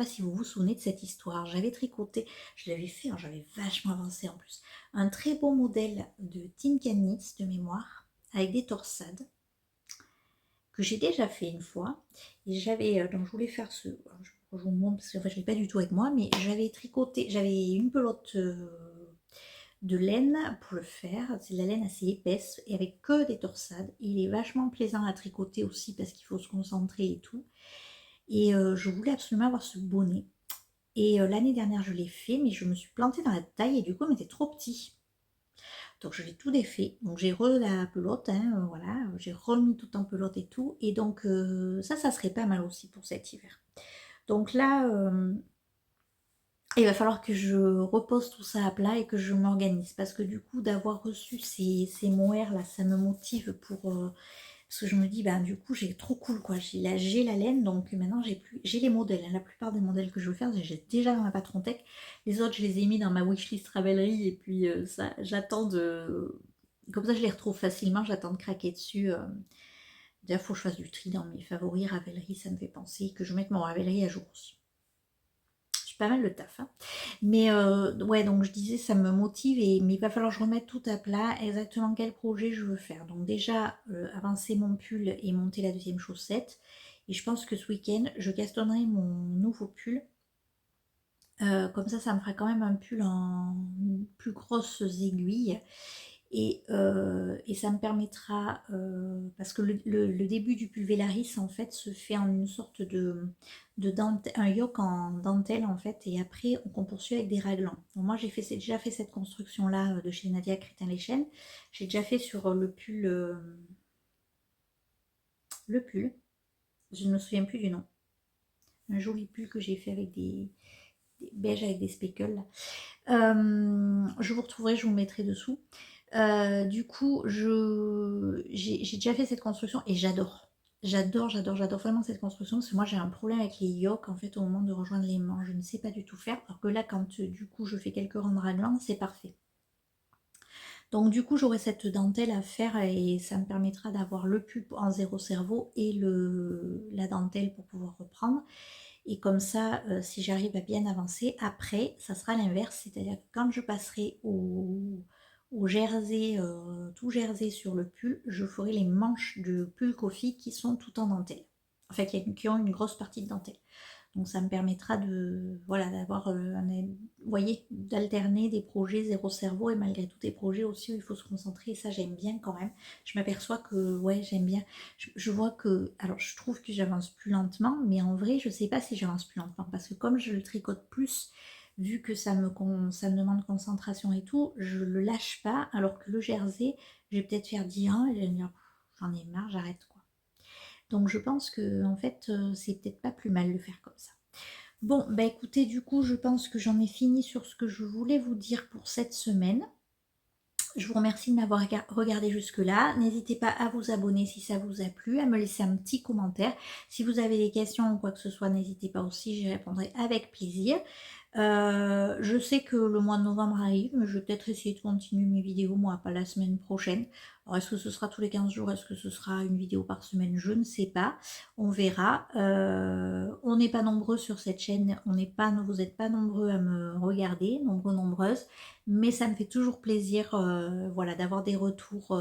Je ne sais pas si vous vous souvenez de cette histoire. J'avais tricoté, je l'avais fait, hein, j'avais vachement avancé en plus, un très beau modèle de Tin Can Knits de mémoire, avec des torsades, que j'ai déjà fait une fois. Et j'avais, donc je voulais faire ce... Je vous montre parce que je ne l'ai pas du tout avec moi, mais j'avais tricoté, j'avais une pelote de laine pour le faire. C'est de la laine assez épaisse et avec que des torsades. Il est vachement plaisant à tricoter aussi parce qu'il faut se concentrer et tout. Et je voulais absolument avoir ce bonnet. Et l'année dernière, je l'ai fait, mais je me suis plantée dans la taille et du coup, il m'était trop petit. Donc, je l'ai tout défait. Donc, j'ai la pelote, hein, voilà. J'ai remis tout en pelote et tout. Et donc, ça serait pas mal aussi pour cet hiver. Donc là, il va falloir que je repose tout ça à plat et que je m'organise. Parce que du coup, d'avoir reçu ces mohair là, ça me motive pour... parce que je me dis, ben du coup, j'ai trop cool quoi. J'ai la laine, donc maintenant j'ai les modèles. Hein. La plupart des modèles que je veux faire, j'ai déjà dans ma Patron Tech. Les autres, je les ai mis dans ma wishlist Ravelry et puis ça, j'attends de... Comme ça, je les retrouve facilement, j'attends de craquer dessus. Déjà, il faut que je fasse du tri dans mes favoris Ravelry, ça me fait penser que je mette mon Ravelry à jour aussi. Pas mal le taf. Hein. Mais ouais, donc je disais, ça me motive, mais il va falloir que je remette tout à plat, exactement quel projet je veux faire. Donc déjà, avancer mon pull et monter la deuxième chaussette. Et je pense que ce week-end, je castonnerai mon nouveau pull. Comme ça me fera quand même un pull en plus grosses aiguilles. Et ça me permettra, parce que le début du pulvélaris en fait se fait en une sorte de dentelle, un yoke en dentelle en fait, et après on poursuit avec des raglans. Donc moi j'ai déjà fait cette construction là de chez Nadia Crétin-les-Chênes. J'ai déjà fait sur le pull, je ne me souviens plus du nom. Un joli pull que j'ai fait avec des beiges avec des speckles. Je vous retrouverai, je vous mettrai dessous. Du coup, j'ai déjà fait cette construction et j'adore. J'adore vraiment cette construction parce que moi j'ai un problème avec les yokes en fait au moment de rejoindre les manches. Je ne sais pas du tout faire. Alors que là, quand du coup je fais quelques rangs de raglan, c'est parfait. Donc du coup, j'aurai cette dentelle à faire et ça me permettra d'avoir le pull en zéro cerveau et la dentelle pour pouvoir reprendre. Et comme ça, si j'arrive à bien avancer, après, ça sera l'inverse. C'est-à-dire que quand je passerai au jersey, tout jersey sur le pull, je ferai les manches de pull coffee qui sont tout en dentelle. Enfin, qui ont une grosse partie de dentelle. Donc ça me permettra de, voilà, d'avoir, vous voyez, d'alterner des projets zéro cerveau et malgré tout des projets aussi où il faut se concentrer. Et ça, j'aime bien quand même. Je m'aperçois que, ouais, j'aime bien. Je vois que, alors je trouve que j'avance plus lentement, mais en vrai, je sais pas si j'avance plus lentement parce que comme je le tricote plus, vu que ça me demande concentration et tout, je le lâche pas. Alors que le jersey, je vais peut-être faire 10 ans et je vais me dire, j'en ai marre, j'arrête quoi. Donc je pense que en fait c'est peut-être pas plus mal de faire comme ça. Bon bah écoutez, du coup je pense que j'en ai fini sur ce que je voulais vous dire pour cette semaine. Je vous remercie de m'avoir regardé jusque là. N'hésitez pas à vous abonner si ça vous a plu, à me laisser un petit commentaire. Si vous avez des questions ou quoi que ce soit, n'hésitez pas aussi, j'y répondrai avec plaisir. Je sais que le mois de novembre arrive, mais je vais peut-être essayer de continuer mes vidéos, moi, pas la semaine prochaine. Alors, est-ce que ce sera tous les 15 jours? Est-ce que ce sera une vidéo par semaine? Je ne sais pas. On verra. On n'est pas nombreux sur cette chaîne. Vous n'êtes pas nombreux à me regarder, nombreuses. Mais ça me fait toujours plaisir voilà, d'avoir des retours.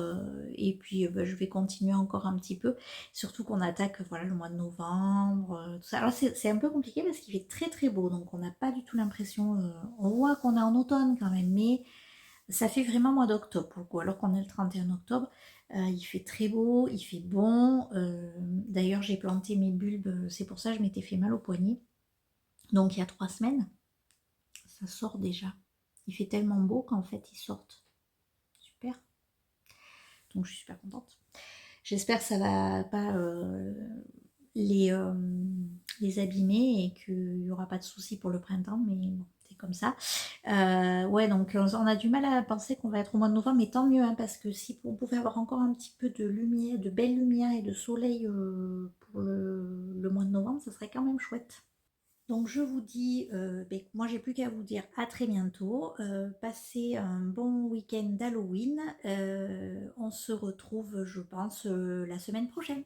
Et puis, bah, je vais continuer encore un petit peu. Surtout qu'on attaque voilà, le mois de novembre, tout ça. Alors c'est un peu compliqué parce qu'il fait très très beau, donc on n'a pas du tout l'impression, on voit qu'on est en automne quand même, mais ça fait vraiment mois d'octobre, alors qu'on est le 31 octobre. Il fait très beau, il fait bon. D'ailleurs, j'ai planté mes bulbes, c'est pour ça que je m'étais fait mal au poignet. Donc il y a 3 semaines, ça sort déjà. Il fait tellement beau qu'en fait ils sortent. Super. Donc je suis super contente. J'espère que ça va pas les, euh, les abîmer et qu'il n'y aura pas de soucis pour le printemps, mais bon, c'est comme ça. Ouais, donc on a du mal à penser qu'on va être au mois de novembre, mais tant mieux, hein, parce que si on pouvait avoir encore un petit peu de lumière, de belle lumière et de soleil pour le mois de novembre, ça serait quand même chouette. Donc je vous dis, moi j'ai plus qu'à vous dire à très bientôt. Passez un bon week-end d'Halloween. On se retrouve, je pense, la semaine prochaine.